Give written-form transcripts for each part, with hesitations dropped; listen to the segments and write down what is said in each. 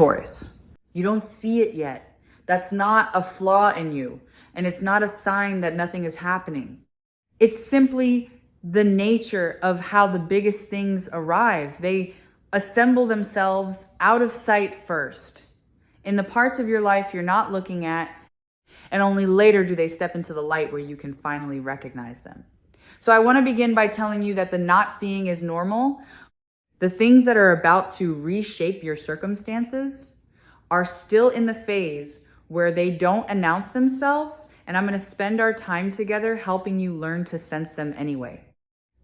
Taurus. You don't see it yet. That's not a flaw in you. And it's not a sign that nothing is happening. It's simply the nature of how the biggest things arrive. They assemble themselves out of sight first, in the parts of your life you're not looking at, and only later do they step into the light where you can finally recognize them. So I want to begin by telling you that the not seeing is normal. The things that are about to reshape your circumstances are still in the phase where they don't announce themselves, and I'm going to spend our time together helping you learn to sense them anyway.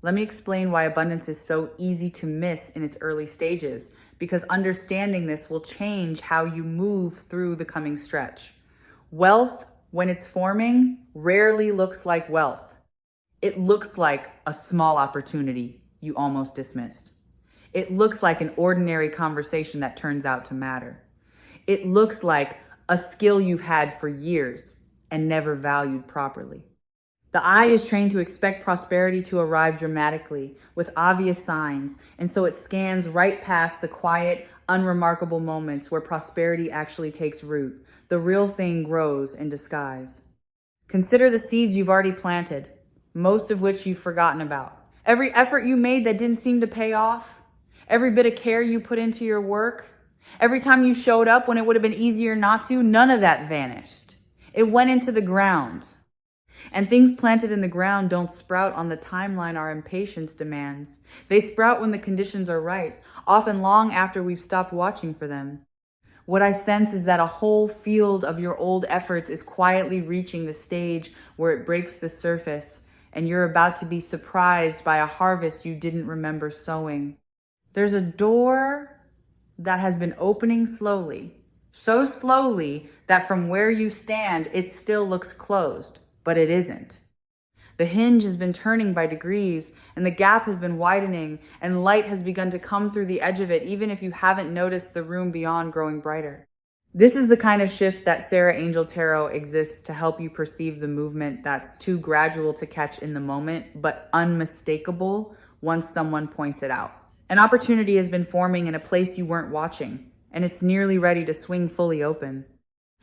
Let me explain why abundance is so easy to miss in its early stages, because understanding this will change how you move through the coming stretch. Wealth, when it's forming, rarely looks like wealth. It looks like a small opportunity you almost dismissed. It looks like an ordinary conversation that turns out to matter. It looks like a skill you've had for years and never valued properly. The eye is trained to expect prosperity to arrive dramatically with obvious signs, and so it scans right past the quiet, unremarkable moments where prosperity actually takes root. The real thing grows in disguise. Consider the seeds you've already planted, most of which you've forgotten about. Every effort you made that didn't seem to pay off, every bit of care you put into your work, every time you showed up when it would have been easier not to, none of that vanished. It went into the ground. And things planted in the ground don't sprout on the timeline our impatience demands. They sprout when the conditions are right, often long after we've stopped watching for them. What I sense is that a whole field of your old efforts is quietly reaching the stage where it breaks the surface, and you're about to be surprised by a harvest you didn't remember sowing. There's a door that has been opening slowly, so slowly that from where you stand, it still looks closed. But it isn't. The hinge has been turning by degrees, and the gap has been widening, and light has begun to come through the edge of it, even if you haven't noticed the room beyond growing brighter. This is the kind of shift that Sarah Angel Tarot exists to help you perceive the movement that's too gradual to catch in the moment, but unmistakable once someone points it out. An opportunity has been forming in a place you weren't watching, and it's nearly ready to swing fully open.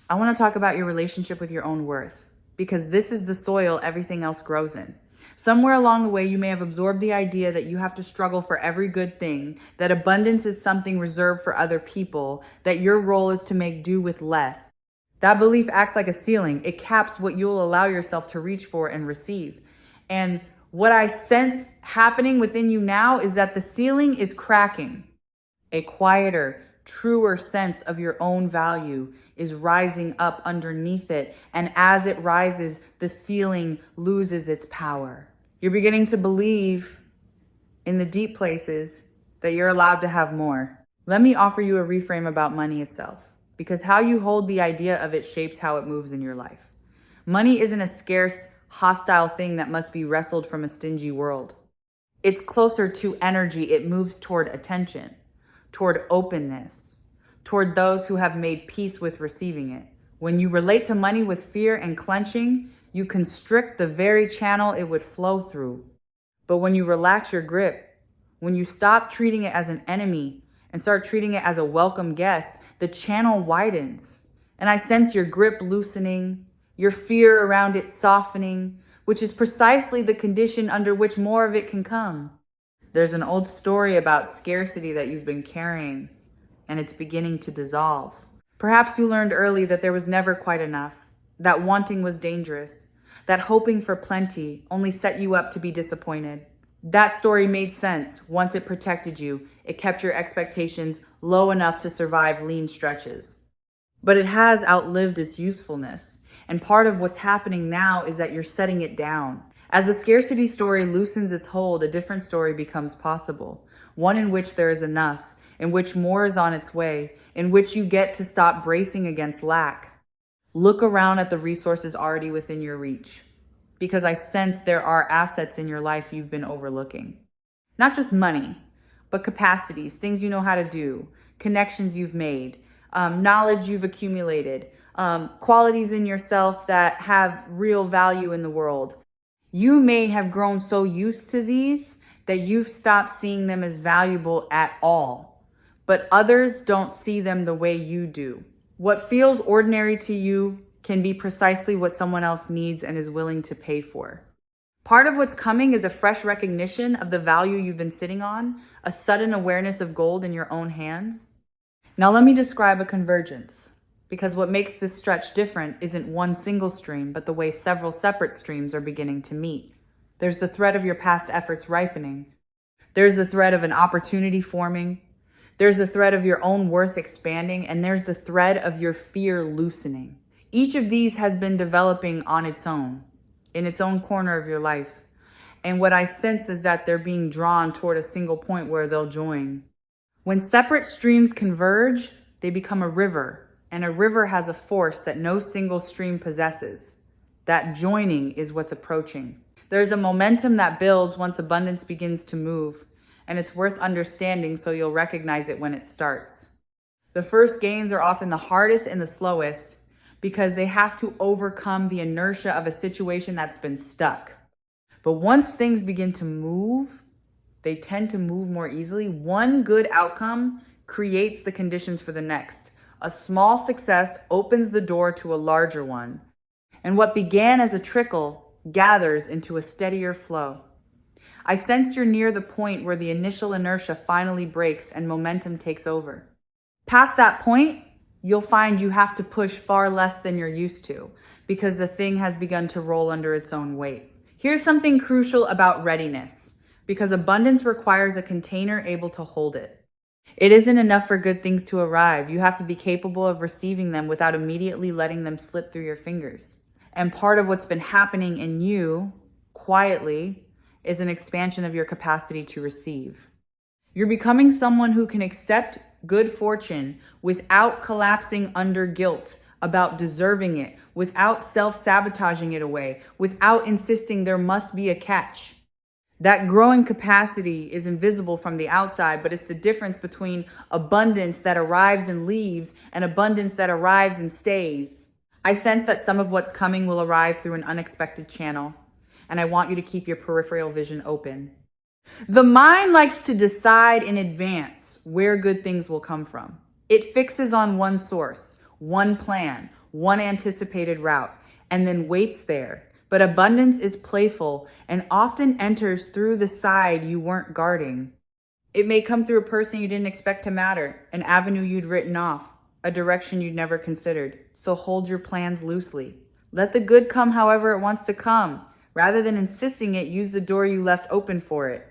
I want to talk about your relationship with your own worth, because this is the soil everything else grows in. Somewhere along the way, you may have absorbed the idea that you have to struggle for every good thing, that abundance is something reserved for other people, that your role is to make do with less. That belief acts like a ceiling. It caps what you'll allow yourself to reach for and receive. And what I sense happening within you now is that the ceiling is cracking. A quieter, truer sense of your own value is rising up underneath it. And as it rises, the ceiling loses its power. You're beginning to believe in the deep places that you're allowed to have more. Let me offer you a reframe about money itself, because how you hold the idea of it shapes how it moves in your life. Money isn't a scarce, hostile thing that must be wrestled from a stingy world. It's closer to energy. It moves toward attention, toward openness, toward those who have made peace with receiving it. When you relate to money with fear and clenching, you constrict the very channel it would flow through. But when you relax your grip, when you stop treating it as an enemy and start treating it as a welcome guest, the channel widens. And I sense your grip loosening, your fear around it softening, which is precisely the condition under which more of it can come. There's an old story about scarcity that you've been carrying, and it's beginning to dissolve. Perhaps you learned early that there was never quite enough, that wanting was dangerous, that hoping for plenty only set you up to be disappointed. That story made sense once it protected you. It kept your expectations low enough to survive lean stretches. But it has outlived its usefulness, and part of what's happening now is that you're setting it down. As the scarcity story loosens its hold, a different story becomes possible. One in which there is enough, in which more is on its way, in which you get to stop bracing against lack. Look around at the resources already within your reach, because I sense there are assets in your life you've been overlooking. Not just money, but capacities, things you know how to do, connections you've made, knowledge you've accumulated, qualities in yourself that have real value in the world. You may have grown so used to these that you've stopped seeing them as valuable at all. but others don't see them the way you do. What feels ordinary to you can be precisely what someone else needs and is willing to pay for. Part of what's coming is a fresh recognition of the value you've been sitting on, a sudden awareness of gold in your own hands. Now let me describe a convergence, because what makes this stretch different isn't one single stream, but the way several separate streams are beginning to meet. There's the thread of your past efforts ripening. There's the thread of an opportunity forming. There's the thread of your own worth expanding, and there's the thread of your fear loosening. Each of these has been developing on its own, in its own corner of your life. And what I sense is that they're being drawn toward a single point where they'll join. When separate streams converge, they become a river, and a river has a force that no single stream possesses. That joining is what's approaching. There's a momentum that builds once abundance begins to move, and it's worth understanding so you'll recognize it when it starts. The first gains are often the hardest and the slowest because they have to overcome the inertia of a situation that's been stuck. But once things begin to move, they tend to move more easily. One good outcome creates the conditions for the next. A small success opens the door to a larger one. And what began as a trickle gathers into a steadier flow. I sense you're near the point where the initial inertia finally breaks and momentum takes over. Past that point, you'll find you have to push far less than you're used to because the thing has begun to roll under its own weight. Here's something crucial about readiness, because abundance requires a container able to hold it. It isn't enough for good things to arrive. You have to be capable of receiving them without immediately letting them slip through your fingers. And part of what's been happening in you, quietly, is an expansion of your capacity to receive. You're becoming someone who can accept good fortune without collapsing under guilt about deserving it, without self-sabotaging it away, without insisting there must be a catch. That growing capacity is invisible from the outside, but it's the difference between abundance that arrives and leaves and abundance that arrives and stays. I sense that some of what's coming will arrive through an unexpected channel, and I want you to keep your peripheral vision open. The mind likes to decide in advance where good things will come from. It fixes on one source, one plan, one anticipated route, and then waits there. But abundance is playful and often enters through the side you weren't guarding. It may come through a person you didn't expect to matter, an avenue you'd written off, a direction you'd never considered. So hold your plans loosely. Let the good come however it wants to come. Rather than insisting it, use the door you left open for it.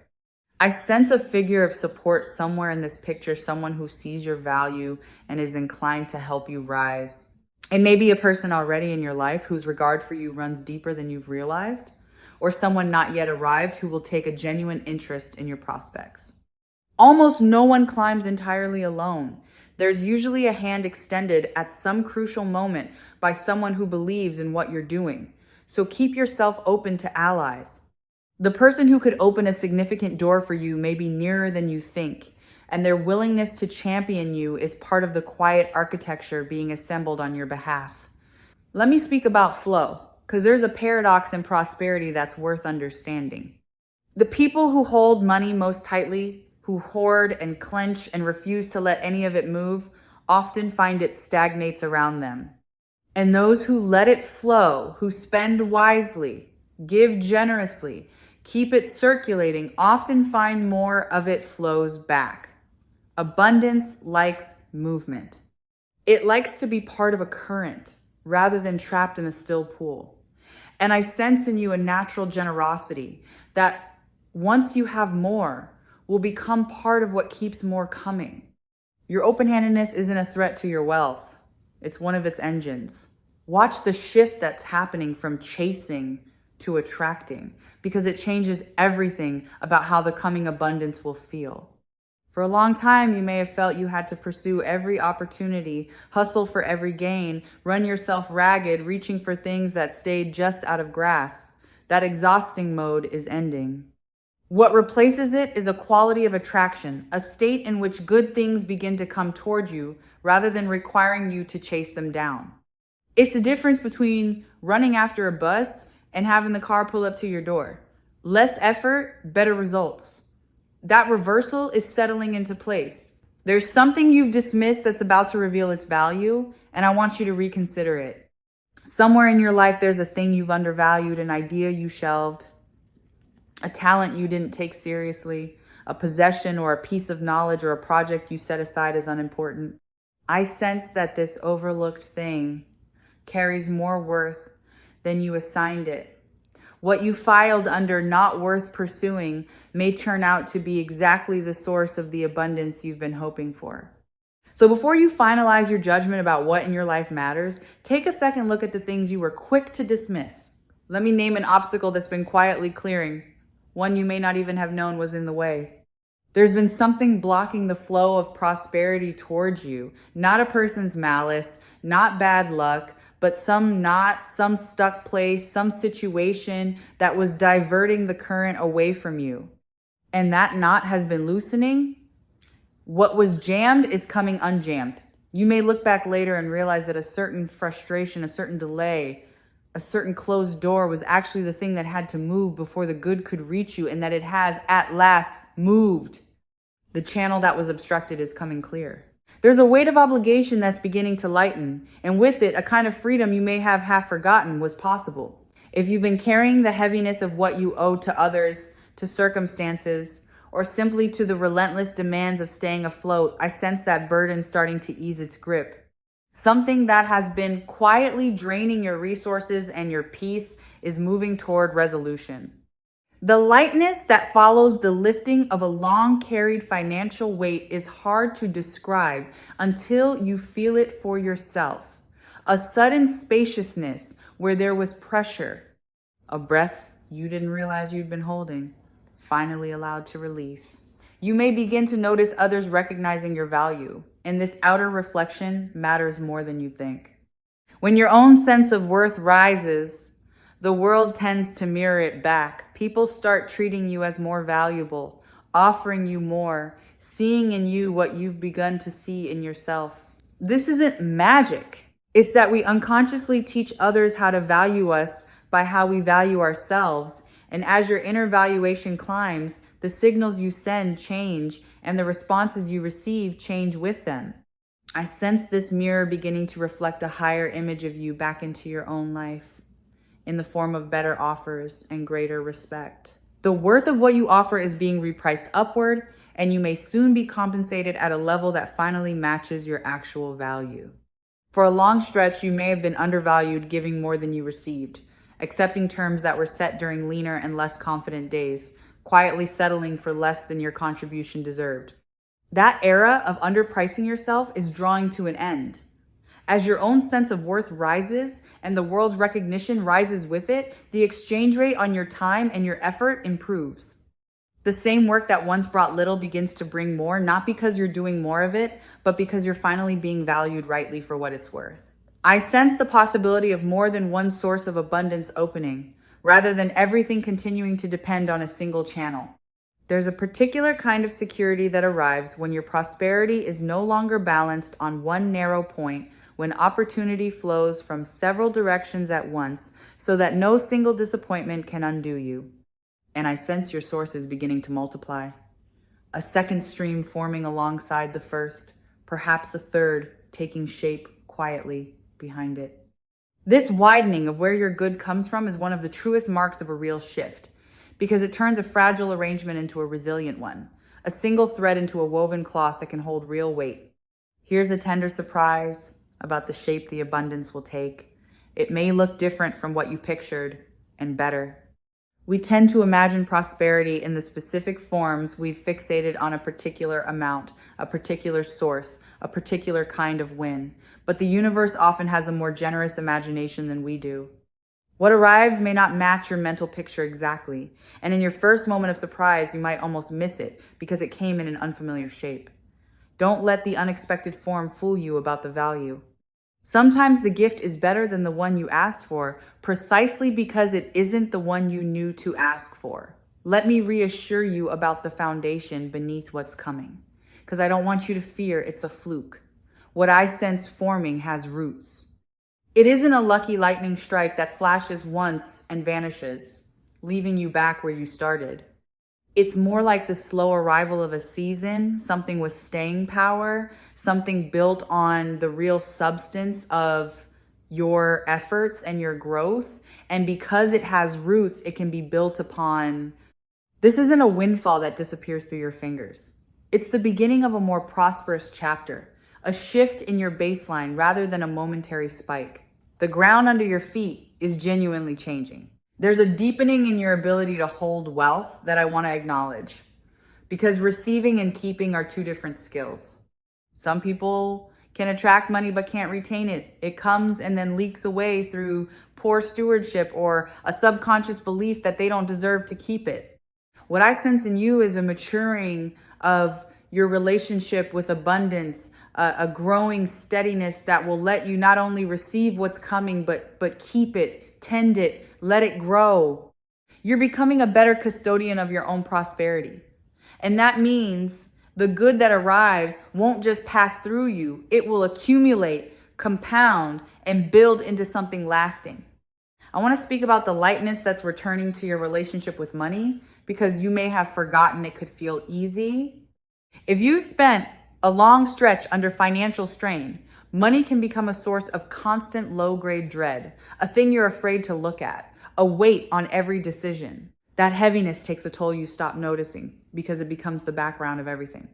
I sense a figure of support somewhere in this picture, someone who sees your value and is inclined to help you rise. It may be a person already in your life whose regard for you runs deeper than you've realized, or someone not yet arrived who will take a genuine interest in your prospects. Almost no one climbs entirely alone. There's usually a hand extended at some crucial moment by someone who believes in what you're doing. So keep yourself open to allies. The person who could open a significant door for you may be nearer than you think, and their willingness to champion you is part of the quiet architecture being assembled on your behalf. Let me speak about flow, because there's a paradox in prosperity that's worth understanding. The people who hold money most tightly, who hoard and clench and refuse to let any of it move, often find it stagnates around them. And those who let it flow, who spend wisely, give generously, keep it circulating, often find more of it flows back. Abundance likes movement. It likes to be part of a current rather than trapped in a still pool. And I sense in you a natural generosity that once you have more, will become part of what keeps more coming. Your open-handedness isn't a threat to your wealth. It's one of its engines. Watch the shift that's happening from chasing to attracting, because it changes everything about how the coming abundance will feel. For a long time, you may have felt you had to pursue every opportunity, hustle for every gain, run yourself ragged, reaching for things that stayed just out of grasp. That exhausting mode is ending. What replaces it is a quality of attraction, a state in which good things begin to come toward you rather than requiring you to chase them down. It's the difference between running after a bus and having the car pull up to your door. Less effort, better results. That reversal is settling into place. There's something you've dismissed that's about to reveal its value, and I want you to reconsider it. Somewhere in your life, there's a thing you've undervalued, an idea you shelved, a talent you didn't take seriously, a possession or a piece of knowledge or a project you set aside as unimportant. I sense that this overlooked thing carries more worth than you assigned it. What you filed under not worth pursuing may turn out to be exactly the source of the abundance you've been hoping for. So before you finalize your judgment about what in your life matters, take a second look at the things you were quick to dismiss. Let me name an obstacle that's been quietly clearing, one you may not even have known was in the way. There's been something blocking the flow of prosperity towards you, not a person's malice, not bad luck, but some knot, some stuck place, some situation that was diverting the current away from you. And that knot has been loosening. What was jammed is coming unjammed. You may look back later and realize that a certain frustration, a certain delay, a certain closed door was actually the thing that had to move before the good could reach you, and that it has at last moved. The channel that was obstructed is coming clear. There's a weight of obligation that's beginning to lighten, and with it, a kind of freedom you may have half forgotten was possible. If you've been carrying the heaviness of what you owe to others, to circumstances, or simply to the relentless demands of staying afloat, I sense that burden starting to ease its grip. Something that has been quietly draining your resources and your peace is moving toward resolution. The lightness that follows the lifting of a long-carried financial weight is hard to describe until you feel it for yourself. A sudden spaciousness where there was pressure, a breath you didn't realize you'd been holding, finally allowed to release. You may begin to notice others recognizing your value, and this outer reflection matters more than you think. When your own sense of worth rises, the world tends to mirror it back. People start treating you as more valuable, offering you more, seeing in you what you've begun to see in yourself. This isn't magic. It's that we unconsciously teach others how to value us by how we value ourselves. And as your inner valuation climbs, the signals you send change and the responses you receive change with them. I sense this mirror beginning to reflect a higher image of you back into your own life, in the form of better offers and greater respect. The worth of what you offer is being repriced upward, and you may soon be compensated at a level that finally matches your actual value. For a long stretch, you may have been undervalued, giving more than you received, accepting terms that were set during leaner and less confident days, quietly settling for less than your contribution deserved. That era of underpricing yourself is drawing to an end. As your own sense of worth rises and the world's recognition rises with it, the exchange rate on your time and your effort improves. The same work that once brought little begins to bring more, not because you're doing more of it, but because you're finally being valued rightly for what it's worth. I sense the possibility of more than one source of abundance opening, rather than everything continuing to depend on a single channel. There's a particular kind of security that arrives when your prosperity is no longer balanced on one narrow point, when opportunity flows from several directions at once, so that no single disappointment can undo you. And I sense your sources beginning to multiply. A second stream forming alongside the first, perhaps a third taking shape quietly behind it. This widening of where your good comes from is one of the truest marks of a real shift, because it turns a fragile arrangement into a resilient one, a single thread into a woven cloth that can hold real weight. Here's a tender surprise about the shape the abundance will take. It may look different from what you pictured, and better. We tend to imagine prosperity in the specific forms we've fixated on: a particular amount, a particular source, a particular kind of win. But the universe often has a more generous imagination than we do. What arrives may not match your mental picture exactly, and in your first moment of surprise, you might almost miss it because it came in an unfamiliar shape. Don't let the unexpected form fool you about the value. Sometimes the gift is better than the one you asked for, precisely because it isn't the one you knew to ask for. Let me reassure you about the foundation beneath what's coming, because I don't want you to fear it's a fluke. What I sense forming has roots. It isn't a lucky lightning strike that flashes once and vanishes, leaving you back where you started. It's more like the slow arrival of a season, something with staying power, something built on the real substance of your efforts and your growth. And because it has roots, it can be built upon. This isn't a windfall that disappears through your fingers. It's the beginning of a more prosperous chapter, a shift in your baseline rather than a momentary spike. The ground under your feet is genuinely changing. There's a deepening in your ability to hold wealth that I want to acknowledge, because receiving and keeping are two different skills. Some people can attract money but can't retain it. It comes and then leaks away through poor stewardship or a subconscious belief that they don't deserve to keep it. What I sense in you is a maturing of your relationship with abundance, a growing steadiness that will let you not only receive what's coming, but keep it, tend it, let it grow. You're becoming a better custodian of your own prosperity. And that means the good that arrives won't just pass through you. It will accumulate, compound, and build into something lasting. I want to speak about the lightness that's returning to your relationship with money, because you may have forgotten it could feel easy. If you spent a long stretch under financial strain, money can become a source of constant low-grade dread, a thing you're afraid to look at, a weight on every decision. That heaviness takes a toll you stop noticing because it becomes the background of everything.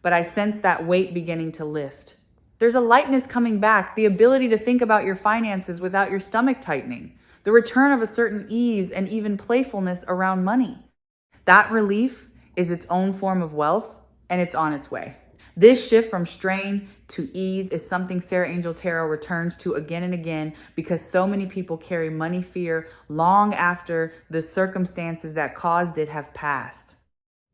But I sense that weight beginning to lift. There's a lightness coming back, the ability to think about your finances without your stomach tightening, the return of a certain ease and even playfulness around money. That relief is its own form of wealth, and it's on its way. This shift from strain to ease is something Sarah Angel Tarot returns to again and again, because so many people carry money fear long after the circumstances that caused it have passed.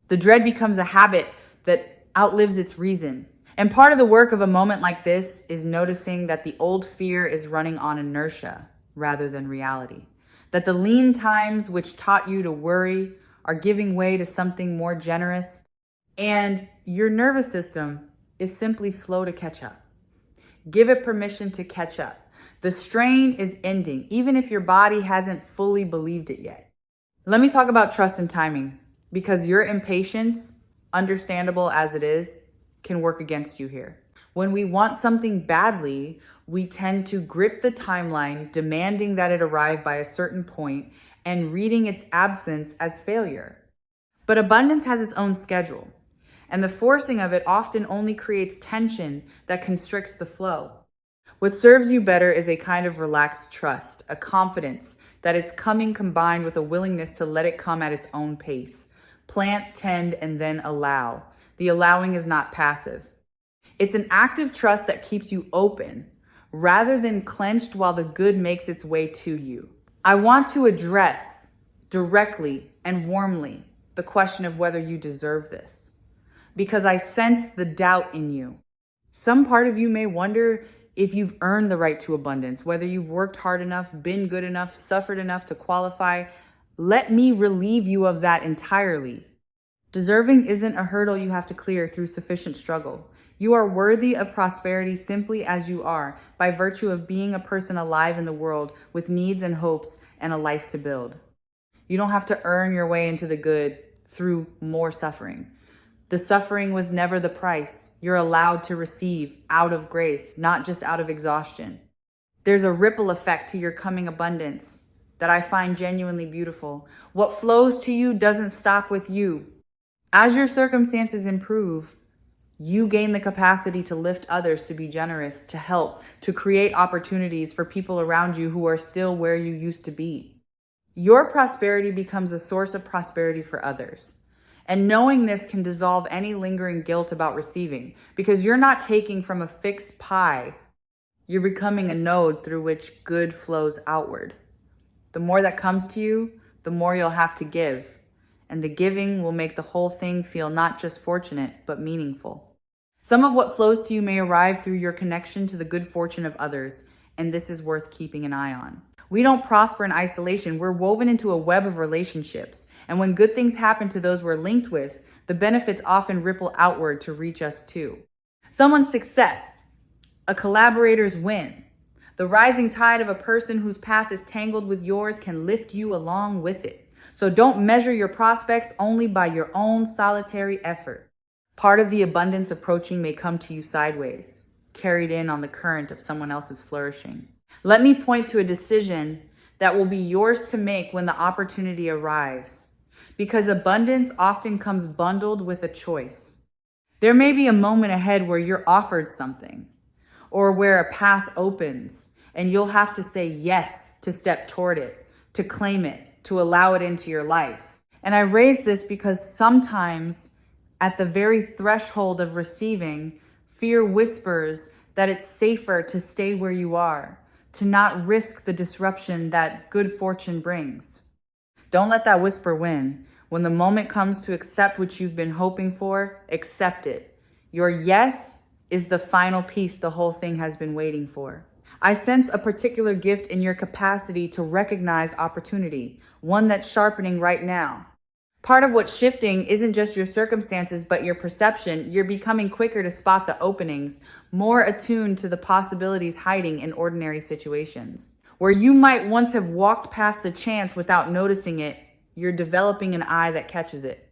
The dread becomes a habit that outlives its reason. And part of the work of a moment like this is noticing that the old fear is running on inertia rather than reality. That the lean times which taught you to worry are giving way to something more generous, and your nervous system is simply slow to catch up. Give it permission to catch up. The strain is ending, even if your body hasn't fully believed it yet. Let me talk about trust and timing, because your impatience, understandable as it is, can work against you here. When we want something badly, we tend to grip the timeline, demanding that it arrive by a certain point and reading its absence as failure. But abundance has its own schedule, and the forcing of it often only creates tension that constricts the flow. What serves you better is a kind of relaxed trust, a confidence that it's coming combined with a willingness to let it come at its own pace. Plant, tend, and then allow. The allowing is not passive. It's an active trust that keeps you open rather than clenched while the good makes its way to you. I want to address directly and warmly the question of whether you deserve this, because I sense the doubt in you. Some part of you may wonder if you've earned the right to abundance, whether you've worked hard enough, been good enough, suffered enough to qualify. Let me relieve you of that entirely. Deserving isn't a hurdle you have to clear through sufficient struggle. You are worthy of prosperity simply as you are, by virtue of being a person alive in the world with needs and hopes and a life to build. You don't have to earn your way into the good through more suffering. The suffering was never the price. You're allowed to receive out of grace, not just out of exhaustion. There's a ripple effect to your coming abundance that I find genuinely beautiful. What flows to you doesn't stop with you. As your circumstances improve, you gain the capacity to lift others, to be generous, to help, to create opportunities for people around you who are still where you used to be. Your prosperity becomes a source of prosperity for others. And knowing this can dissolve any lingering guilt about receiving, because you're not taking from a fixed pie. You're becoming a node through which good flows outward. The more that comes to you, the more you'll have to give. And the giving will make the whole thing feel not just fortunate, but meaningful. Some of what flows to you may arrive through your connection to the good fortune of others, and this is worth keeping an eye on. We don't prosper in isolation. We're woven into a web of relationships. And when good things happen to those we're linked with, the benefits often ripple outward to reach us too. Someone's success, a collaborator's win, the rising tide of a person whose path is tangled with yours can lift you along with it. So don't measure your prospects only by your own solitary effort. Part of the abundance approaching may come to you sideways, carried in on the current of someone else's flourishing. Let me point to a decision that will be yours to make when the opportunity arrives, because abundance often comes bundled with a choice. There may be a moment ahead where you're offered something, or where a path opens, and you'll have to say yes to step toward it, to claim it, to allow it into your life. And I raise this because sometimes at the very threshold of receiving, fear whispers that it's safer to stay where you are, to not risk the disruption that good fortune brings. Don't let that whisper win. When the moment comes to accept what you've been hoping for, accept it. Your yes is the final piece the whole thing has been waiting for. I sense a particular gift in your capacity to recognize opportunity, one that's sharpening right now. Part of what's shifting isn't just your circumstances, but your perception. You're becoming quicker to spot the openings, more attuned to the possibilities hiding in ordinary situations. Where you might once have walked past a chance without noticing it, you're developing an eye that catches it.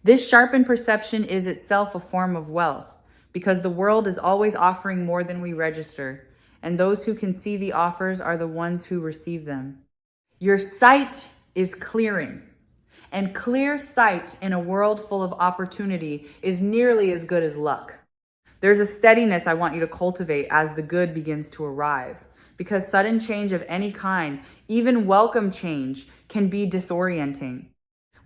This sharpened perception is itself a form of wealth, because the world is always offering more than we register, and those who can see the offers are the ones who receive them. Your sight is clearing. And clear sight in a world full of opportunity is nearly as good as luck. There's a steadiness I want you to cultivate as the good begins to arrive, because sudden change of any kind, even welcome change, can be disorienting.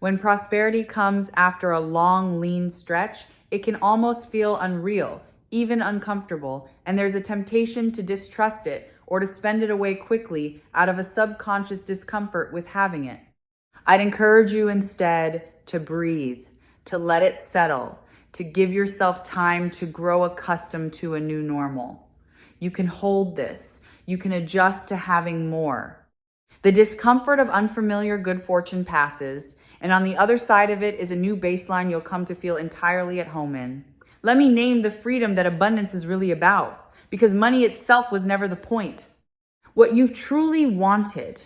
When prosperity comes after a long, lean stretch, it can almost feel unreal, even uncomfortable, and there's a temptation to distrust it or to spend it away quickly out of a subconscious discomfort with having it. I'd encourage you instead to breathe, to let it settle, to give yourself time to grow accustomed to a new normal. You can hold this. You can adjust to having more. The discomfort of unfamiliar good fortune passes, and on the other side of it is a new baseline you'll come to feel entirely at home in. Let me name the freedom that abundance is really about, because money itself was never the point. What you've truly wanted,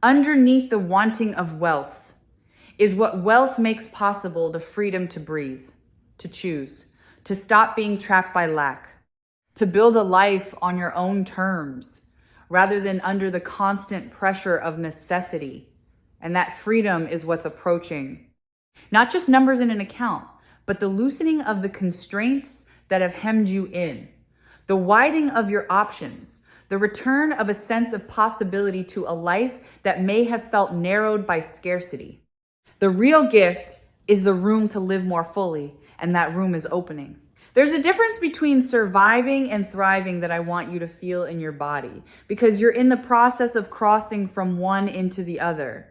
underneath the wanting of wealth, is what wealth makes possible: the freedom to breathe, to choose, to stop being trapped by lack, to build a life on your own terms, rather than under the constant pressure of necessity. And that freedom is what's approaching. Not just numbers in an account, but the loosening of the constraints that have hemmed you in, the widening of your options, the return of a sense of possibility to a life that may have felt narrowed by scarcity. The real gift is the room to live more fully, and that room is opening. There's a difference between surviving and thriving that I want you to feel in your body, because you're in the process of crossing from one into the other.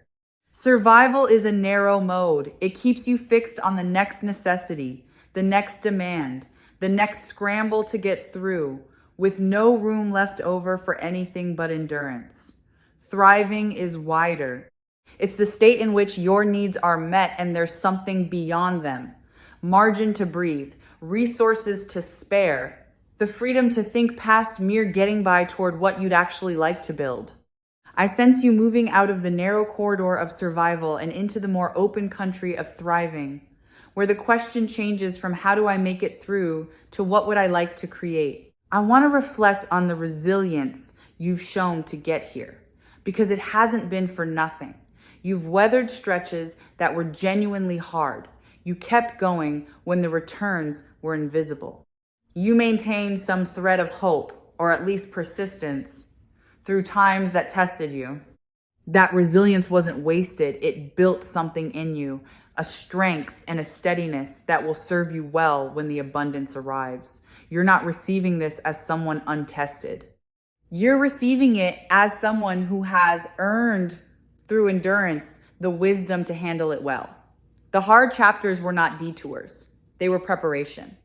Survival is a narrow mode. It keeps you fixed on the next necessity, the next demand, the next scramble to get through, with no room left over for anything but endurance. Thriving is wider. It's the state in which your needs are met and there's something beyond them. Margin to breathe, resources to spare, the freedom to think past mere getting by toward what you'd actually like to build. I sense you moving out of the narrow corridor of survival and into the more open country of thriving, where the question changes from how do I make it through to what would I like to create. I want to reflect on the resilience you've shown to get here, because it hasn't been for nothing. You've weathered stretches that were genuinely hard. You kept going when the returns were invisible. You maintained some thread of hope, or at least persistence, through times that tested you. That resilience wasn't wasted. It built something in you, a strength and a steadiness that will serve you well when the abundance arrives. You're not receiving this as someone untested. You're receiving it as someone who has earned, through endurance, the wisdom to handle it well. The hard chapters were not detours. They were preparation.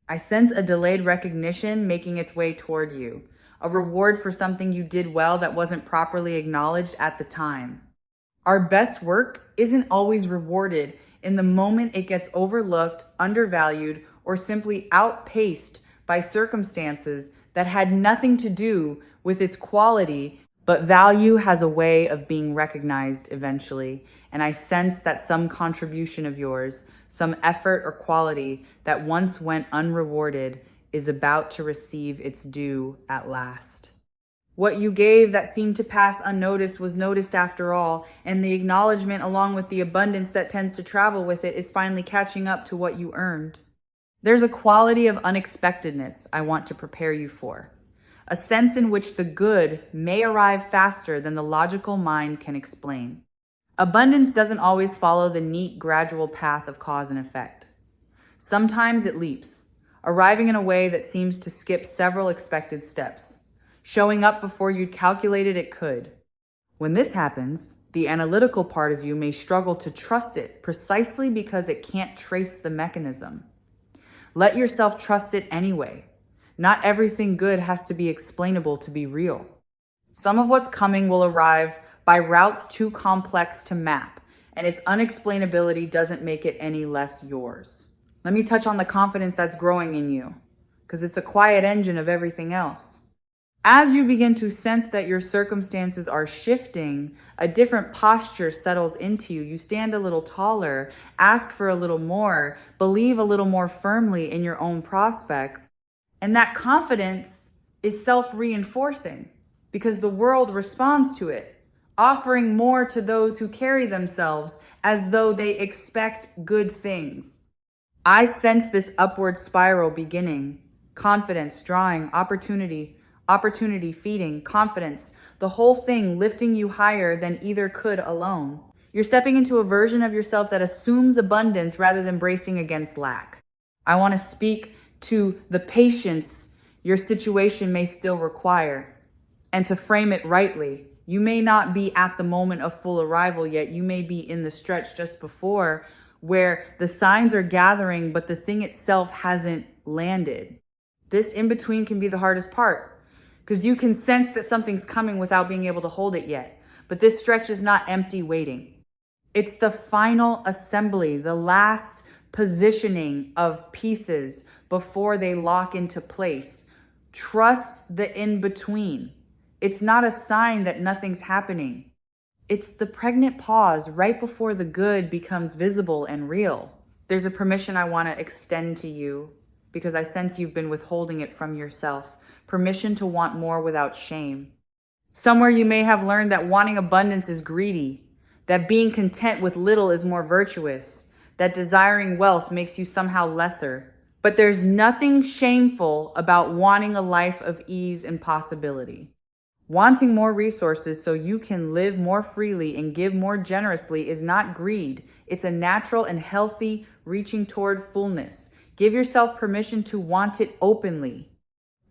I sense a delayed recognition making its way toward you, a reward for something you did well that wasn't properly acknowledged at the time. Our best work isn't always rewarded in the moment. It gets overlooked, undervalued, or simply outpaced by circumstances that had nothing to do with its quality, But value has a way of being recognized eventually, and I sense that some contribution of yours, some effort or quality that once went unrewarded, is about to receive its due at last. What you gave that seemed to pass unnoticed was noticed after all, and the acknowledgement along with the abundance that tends to travel with it is finally catching up to what you earned. There's a quality of unexpectedness I want to prepare you for, a sense in which the good may arrive faster than the logical mind can explain. Abundance doesn't always follow the neat, gradual path of cause and effect. Sometimes it leaps, arriving in a way that seems to skip several expected steps, showing up before you'd calculated it could. When this happens, the analytical part of you may struggle to trust it precisely because it can't trace the mechanism. Let yourself trust it anyway. Not everything good has to be explainable to be real. Some of what's coming will arrive by routes too complex to map, and its unexplainability doesn't make it any less yours. Let me touch on the confidence that's growing in you, because it's a quiet engine of everything else. As you begin to sense that your circumstances are shifting, a different posture settles into you. You stand a little taller, ask for a little more, believe a little more firmly in your own prospects. And that confidence is self-reinforcing because the world responds to it, offering more to those who carry themselves as though they expect good things. I sense this upward spiral beginning, confidence drawing, opportunity feeding, confidence, the whole thing lifting you higher than either could alone. You're stepping into a version of yourself that assumes abundance rather than bracing against lack. I want to speak to the patience your situation may still require, and to frame it rightly. You may not be at the moment of full arrival yet. You may be in the stretch just before where the signs are gathering, but the thing itself hasn't landed. This in between can be the hardest part because you can sense that something's coming without being able to hold it yet. But this stretch is not empty waiting. It's the final assembly, the last positioning of pieces before they lock into place. Trust the in-between. It's not a sign that nothing's happening. It's the pregnant pause right before the good becomes visible and real. There's a permission I want to extend to you because I sense you've been withholding it from yourself. Permission to want more without shame. Somewhere you may have learned that wanting abundance is greedy, that being content with little is more virtuous, that desiring wealth makes you somehow lesser. But there's nothing shameful about wanting a life of ease and possibility. Wanting more resources so you can live more freely and give more generously is not greed. It's a natural and healthy reaching toward fullness. Give yourself permission to want it openly.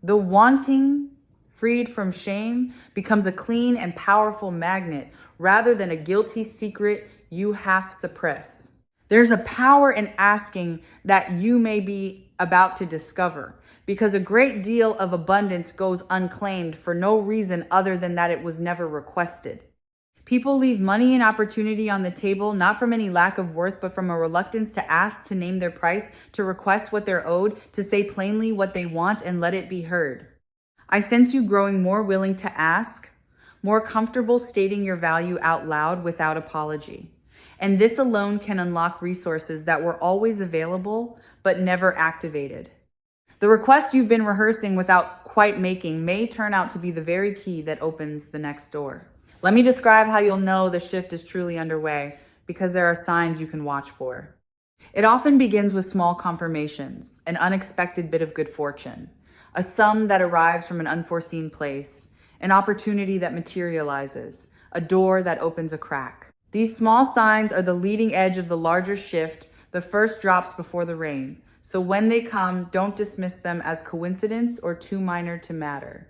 The wanting, freed from shame, becomes a clean and powerful magnet rather than a guilty secret you half suppress. There's a power in asking that you may be about to discover, because a great deal of abundance goes unclaimed for no reason other than that it was never requested. People leave money and opportunity on the table, not from any lack of worth, but from a reluctance to ask, to name their price, to request what they're owed, to say plainly what they want and let it be heard. I sense you growing more willing to ask, more comfortable stating your value out loud without apology. And this alone can unlock resources that were always available, but never activated. The request you've been rehearsing without quite making may turn out to be the very key that opens the next door. Let me describe how you'll know the shift is truly underway, because there are signs you can watch for. It often begins with small confirmations, an unexpected bit of good fortune, a sum that arrives from an unforeseen place, an opportunity that materializes, a door that opens a crack. These small signs are the leading edge of the larger shift, the first drops before the rain. So when they come, don't dismiss them as coincidence or too minor to matter.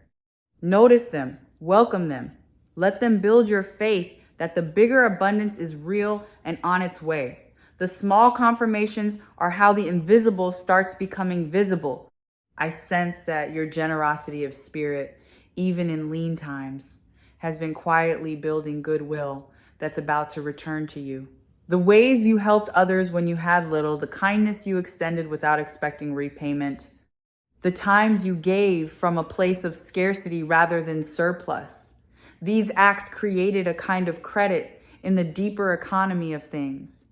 Notice them, welcome them, let them build your faith that the bigger abundance is real and on its way. The small confirmations are how the invisible starts becoming visible. I sense that your generosity of spirit, even in lean times, has been quietly building goodwill that's about to return to you. The ways you helped others when you had little, the kindness you extended without expecting repayment, the times you gave from a place of scarcity rather than surplus. These acts created a kind of credit in the deeper economy of things.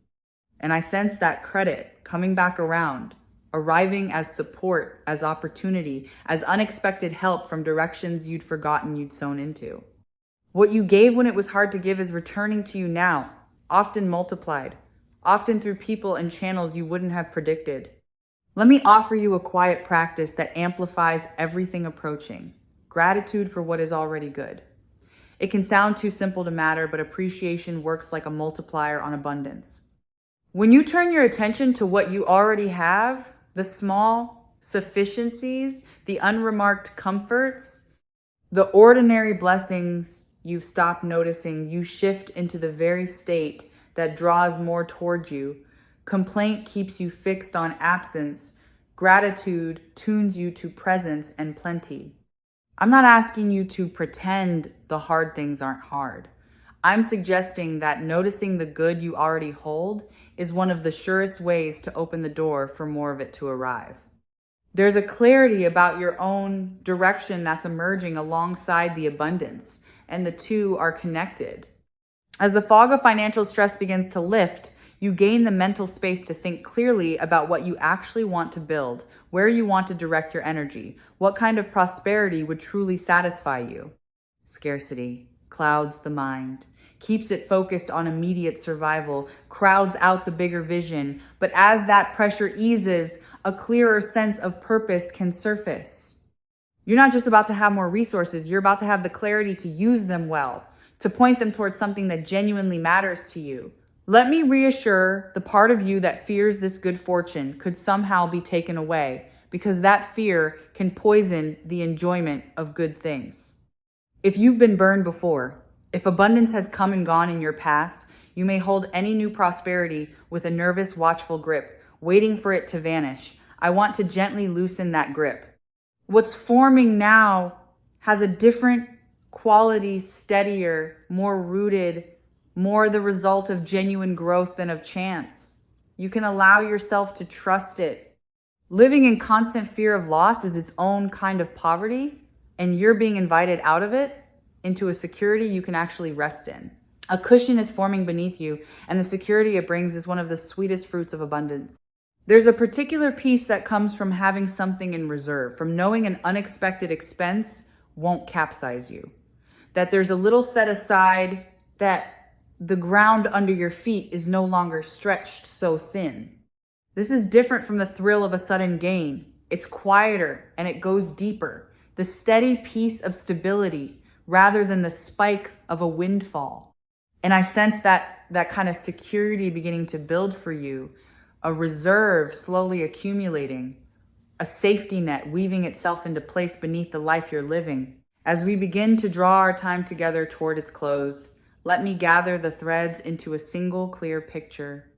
And I sense that credit coming back around, arriving as support, as opportunity, as unexpected help from directions you'd forgotten you'd sown into. What you gave when it was hard to give is returning to you now, often multiplied, often through people and channels you wouldn't have predicted. Let me offer you a quiet practice that amplifies everything approaching. Gratitude for what is already good. It can sound too simple to matter, but appreciation works like a multiplier on abundance. When you turn your attention to what you already have, the small sufficiencies, the unremarked comforts, the ordinary blessings you stop noticing, you shift into the very state that draws more towards you. Complaint keeps you fixed on absence. Gratitude tunes you to presence and plenty. I'm not asking you to pretend the hard things aren't hard. I'm suggesting that noticing the good you already hold is one of the surest ways to open the door for more of it to arrive. There's a clarity about your own direction that's emerging alongside the abundance, and the two are connected. As the fog of financial stress begins to lift, you gain the mental space to think clearly about what you actually want to build, where you want to direct your energy, what kind of prosperity would truly satisfy you. Scarcity clouds the mind, keeps it focused on immediate survival, crowds out the bigger vision. But as that pressure eases, a clearer sense of purpose can surface. You're not just about to have more resources, you're about to have the clarity to use them well, to point them towards something that genuinely matters to you. Let me reassure the part of you that fears this good fortune could somehow be taken away, because that fear can poison the enjoyment of good things. If you've been burned before, if abundance has come and gone in your past, you may hold any new prosperity with a nervous, watchful grip, waiting for it to vanish. I want to gently loosen that grip. What's forming now has a different quality, steadier, more rooted, more the result of genuine growth than of chance. You can allow yourself to trust it. Living in constant fear of loss is its own kind of poverty, and you're being invited out of it into a security you can actually rest in. A cushion is forming beneath you, and the security it brings is one of the sweetest fruits of abundance. There's a particular peace that comes from having something in reserve, from knowing an unexpected expense won't capsize you, that there's a little set aside, that the ground under your feet is no longer stretched so thin. This is different from the thrill of a sudden gain. It's quieter and it goes deeper. The steady peace of stability rather than the spike of a windfall. And I sense that kind of security beginning to build for you, a reserve slowly accumulating, a safety net weaving itself into place beneath the life you're living. As we begin to draw our time together toward its close, let me gather the threads into a single clear picture.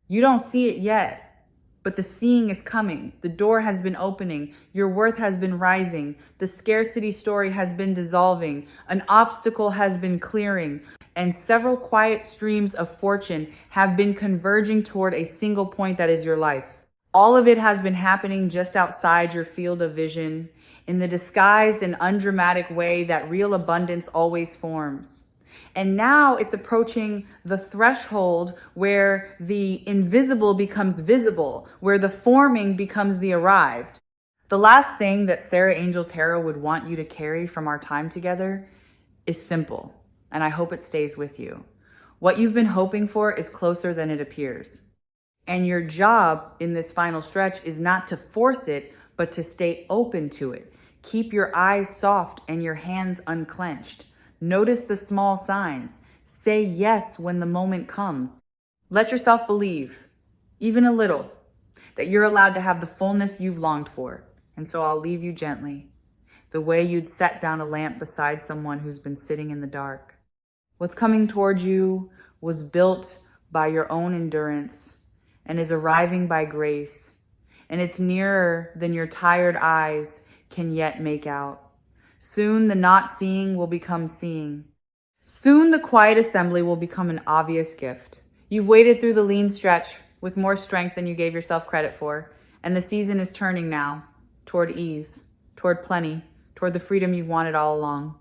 You don't see it yet, but the seeing is coming. The door has been opening. Your worth has been rising. The scarcity story has been dissolving. An obstacle has been clearing. And several quiet streams of fortune have been converging toward a single point that is your life. All of it has been happening just outside your field of vision, in the disguised and undramatic way that real abundance always forms. And now it's approaching the threshold where the invisible becomes visible, where the forming becomes the arrived. The last thing that Sarah Angel Tarot would want you to carry from our time together is simple, and I hope it stays with you. What you've been hoping for is closer than it appears. And your job in this final stretch is not to force it, but to stay open to it. Keep your eyes soft and your hands unclenched. Notice the small signs. Say yes when the moment comes. Let yourself believe, even a little, that you're allowed to have the fullness you've longed for. And so I'll leave you gently, the way you'd set down a lamp beside someone who's been sitting in the dark. What's coming toward you was built by your own endurance and is arriving by grace. And it's nearer than your tired eyes can yet make out. Soon the not seeing will become seeing. Soon the quiet assembly will become an obvious gift. You've waited through the lean stretch with more strength than you gave yourself credit for, and the season is turning now toward ease, toward plenty, toward the freedom you've wanted all along.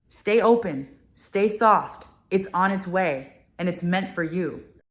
Stay open. Stay soft. It's on its way and it's meant for you.